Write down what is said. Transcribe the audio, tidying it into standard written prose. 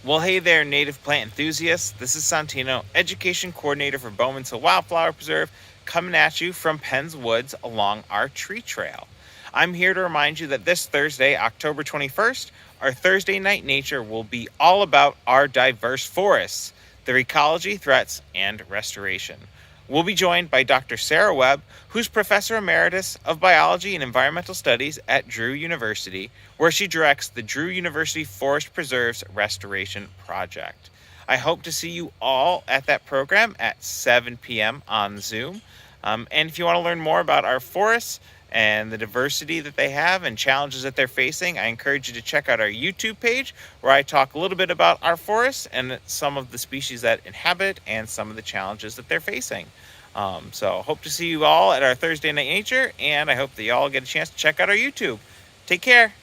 Well, hey there, native plant enthusiasts. This is Santino, Education Coordinator for Bowman's Hill Wildflower Preserve, coming at you from Penn's Woods along our tree trail. I'm here to remind you that this Thursday, October 21st, our Thursday Night Nature will be all about our diverse forests, their ecology, threats, and restoration. We'll be joined by Dr. Sara Webb, who's Professor Emeritus of Biology and Environmental Studies at Drew University, where she directs the Drew University Forest Preserves Restoration Project. I hope to see you all at that program at 7 p.m. on Zoom. And if you want to learn more about our forests and the diversity that they have and challenges that they're facing, I encourage you to check out our YouTube page where I talk a little bit about our forests and some of the species that inhabit and some of the challenges that they're facing. So hope to see you all at our Thursday Night Nature, and I hope that you all get a chance to check out our YouTube. Take care.